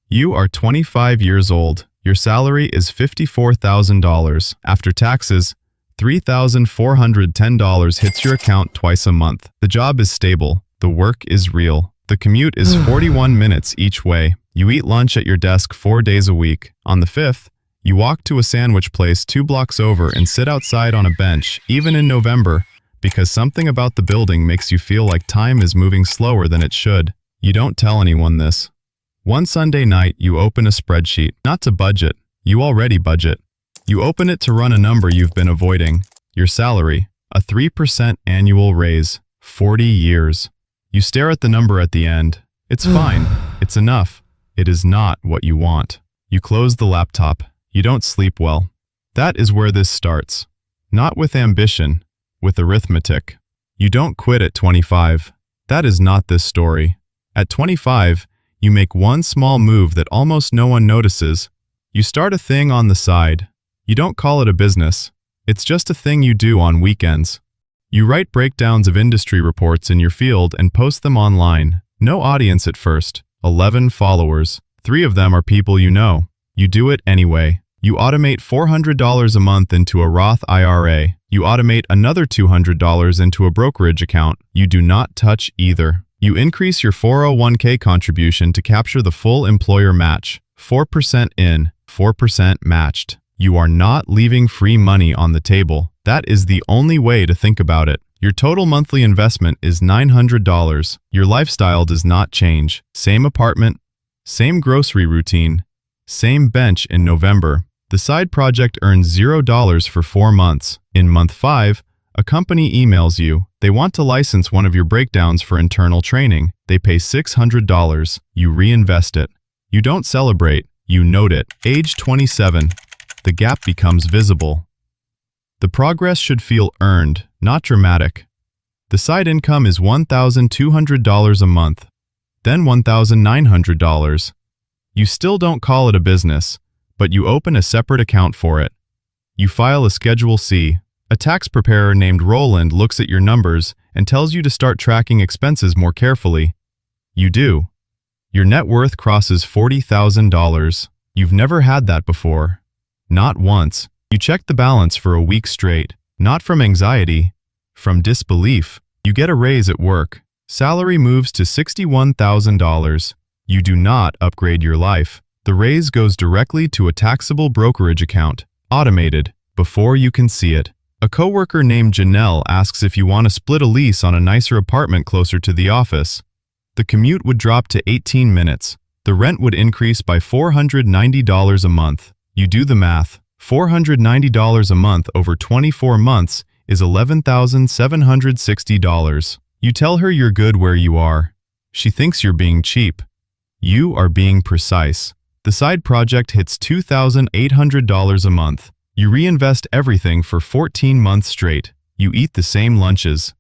You are 25 years old. Your salary is $54,000. After taxes, $3,410 hits your account twice a month. The job is stable. The work is real. The commute is 41 minutes each way. You eat lunch at your desk 4 days a week. On the 5th, you walk to a sandwich place 2 blocks over and sit outside on a bench, even in November, because something about the building makes you feel like time is moving slower than it should. You don't tell anyone this. One Sunday night, you open a spreadsheet, not to budget. You already budget. You open it to run a number you've been avoiding. Your salary, a 3% annual raise, 40 years. You stare at the number at the end. It's fine. It's enough. It is not what you want. You close the laptop. You don't sleep well. That is where this starts. Not with ambition, with arithmetic. You don't quit at 25. That is not this story. At 25, you make one small move that almost no one notices. You start a thing on the side. You don't call it a business. It's just a thing you do on weekends. You write breakdowns of industry reports in your field and post them online. No audience at first. 11 followers. 3 of them are people you know. You do it anyway. You automate $400 a month into a Roth IRA. You automate another $200 into a brokerage account. You do not touch either. You increase your 401k contribution to capture the full employer match. 4% in, 4% matched. You are not leaving free money on the table. That is the only way to think about it. Your total monthly investment is $900. Your lifestyle does not change. Same apartment, same grocery routine, same bench in November. The side project earns $0 for 4 months. In month 5, a company emails you. They want to license one of your breakdowns for internal training. They pay $600. You reinvest it. You don't celebrate. You note it. Age 27. The gap becomes visible. The progress should feel earned, not dramatic. The side income is $1,200 a month, then $1,900. You still don't call it a business, but you open a separate account for it. You file a Schedule C. A tax preparer named Roland looks at your numbers and tells you to start tracking expenses more carefully. You do. Your net worth crosses $40,000. You've never had that before. Not once. You check the balance for a week straight, not from anxiety, from disbelief. You get a raise at work. Salary moves to $61,000. You do not upgrade your life. The raise goes directly to a taxable brokerage account, automated, before you can see it. A coworker named Janelle asks if you want to split a lease on a nicer apartment closer to the office. The commute would drop to 18 minutes. The rent would increase by $490 a month. You do the math. $490 a month over 24 months is $11,760. You tell her you're good where you are. She thinks you're being cheap. You are being precise. The side project hits $2,800 a month. You reinvest everything for 14 months straight. You eat the same lunches.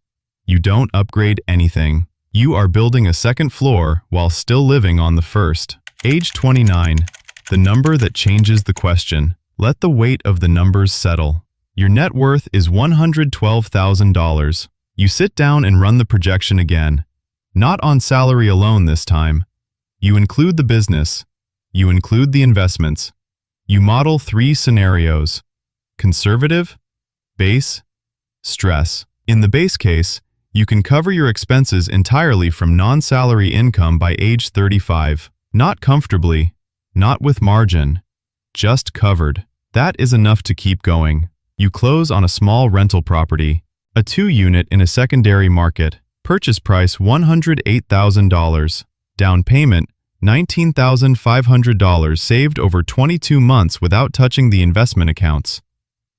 You don't upgrade anything. You are building a second floor while still living on the first. Age 29. The number that changes the question. Let the weight of the numbers settle. Your net worth is $112,000. You sit down and run the projection again. Not on salary alone this time. You include the business. You include the investments. You model 3 scenarios. Conservative, base, stress. In the base case, you can cover your expenses entirely from non-salary income by age 35. Not comfortably, not with margin, just covered. That is enough to keep going. You close on a small rental property, a 2-unit in a secondary market. Purchase price $108,000. Down payment $19,500 saved over 22 months without touching the investment accounts.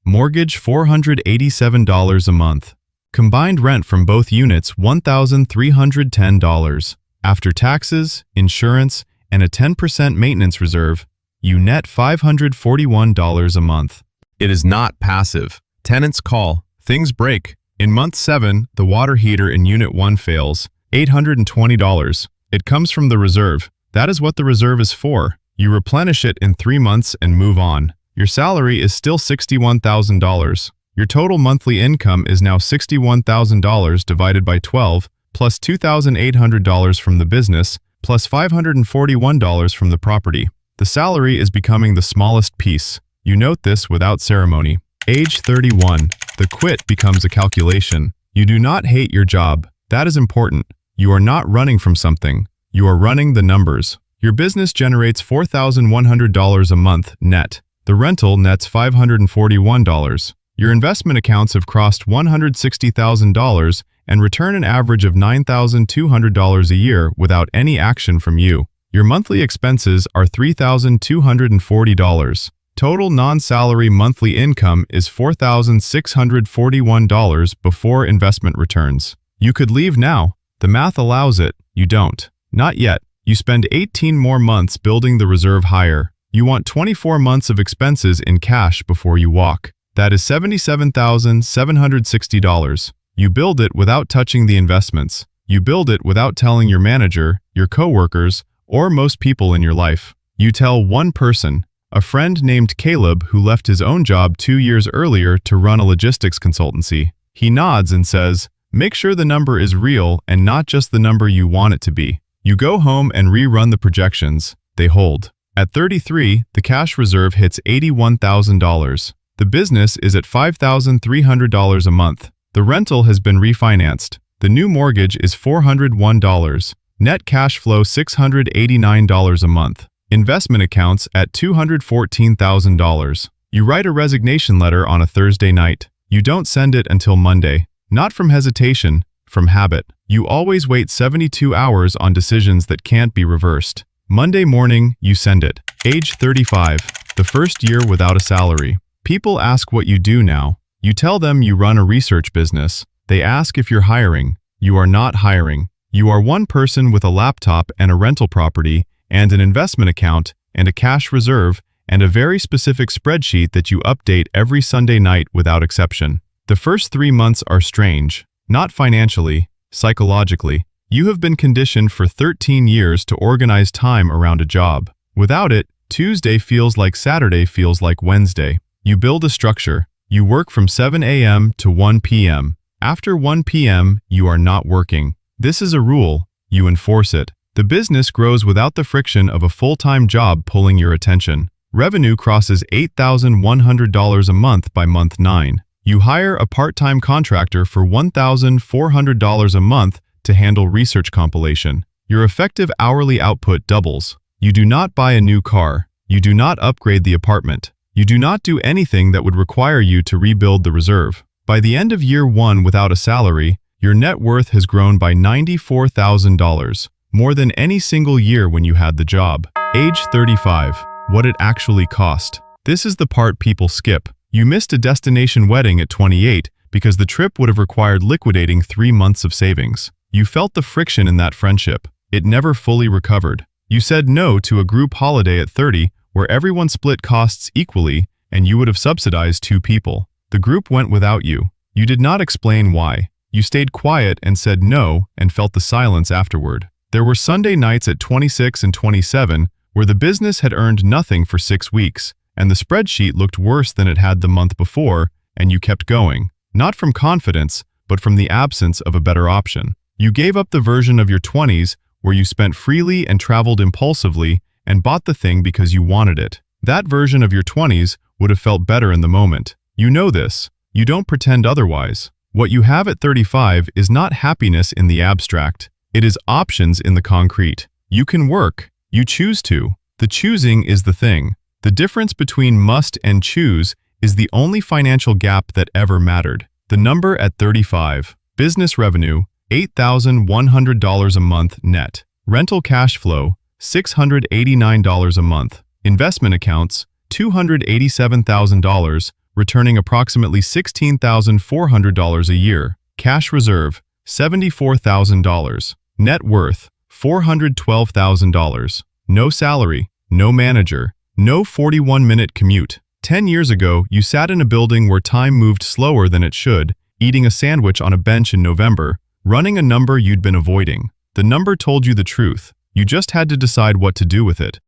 Mortgage $487 a month. Combined rent from both units $1,310. After taxes, insurance, and a 10% maintenance reserve, you net $541 a month. It is not passive. Tenants call. Things break. In month 7, the water heater in Unit 1 fails. $820. It comes from the reserve. That is what the reserve is for. You replenish it in 3 months and move on. Your salary is still $61,000. Your total monthly income is now $61,000 divided by 12, plus $2,800 from the business, plus $541 from the property. The salary is becoming the smallest piece. You note this without ceremony. Age 31. The quit becomes a calculation. You do not hate your job. That is important. You are not running from something. You are running the numbers. Your business generates $4,100 a month net. The rental nets $541. Your investment accounts have crossed $160,000 and return an average of $9,200 a year without any action from you. Your monthly expenses are $3,240. Total non-salary monthly income is $4,641 before investment returns. You could leave now. The math allows it. You don't. Not yet. You spend 18 more months building the reserve higher. You want 24 months of expenses in cash before you walk. That is $77,760. You build it without touching the investments. You build it without telling your manager, your coworkers, or most people in your life. You tell one person, a friend named Caleb who left his own job 2 years earlier to run a logistics consultancy. He nods and says, "Make sure the number is real and not just the number you want it to be." You go home and rerun the projections. They hold. At 33, the cash reserve hits $81,000. The business is at $5,300 a month. The rental has been refinanced. The new mortgage is $401. Net cash flow $689 a month. Investment accounts at $214,000. You write a resignation letter on a Thursday night. You don't send it until Monday. Not from hesitation, from habit. You always wait 72 hours on decisions that can't be reversed. Monday morning, you send it. Age 35. The first year without a salary. People ask what you do now. You tell them you run a research business. They ask if you're hiring. You are not hiring. You are one person with a laptop and a rental property and an investment account and a cash reserve and a very specific spreadsheet that you update every Sunday night without exception. The first 3 months are strange, not financially, psychologically. You have been conditioned for 13 years to organize time around a job. Without it, Tuesday feels like Saturday feels like Wednesday. You build a structure. You work from 7 a.m. to 1 p.m. After 1 p.m., you are not working. This is a rule. You enforce it. The business grows without the friction of a full-time job pulling your attention. Revenue crosses $8,100 a month by month 9. You hire a part-time contractor for $1,400 a month to handle research compilation. Your effective hourly output doubles. You do not buy a new car. You do not upgrade the apartment. You do not do anything that would require you to rebuild the reserve. By the end of year 1 without a salary, your net worth has grown by $94,000, more than any single year when you had the job. Age 35. What it actually cost. This is the part people skip. You missed a destination wedding at 28 because the trip would have required liquidating 3 months of savings. You felt the friction in that friendship. It never fully recovered. You said no to a group holiday at 30 where everyone split costs equally and you would have subsidized 2 people. The group went without you. You did not explain why. You stayed quiet and said no and felt the silence afterward. There were Sunday nights at 26 and 27 where the business had earned nothing for 6 weeks and the spreadsheet looked worse than it had the month before and you kept going. Not from confidence, but from the absence of a better option. You gave up the version of your 20s where you spent freely and traveled impulsively and bought the thing because you wanted it. That version of your 20s would have felt better in the moment. You know this. You don't pretend otherwise. What you have at 35 is not happiness in the abstract. It is options in the concrete. You can work. You choose to. The choosing is the thing. The difference between must and choose is the only financial gap that ever mattered. The number at 35. Business revenue, $8,100 a month net. Rental cash flow, $689 a month. Investment accounts, $287,000, returning approximately $16,400 a year. Cash reserve, $74,000. Net worth, $412,000. No salary, no manager, no 41-minute commute. 10 years ago, you sat in a building where time moved slower than it should, eating a sandwich on a bench in November, running a number you'd been avoiding. The number told you the truth. You just had to decide what to do with it.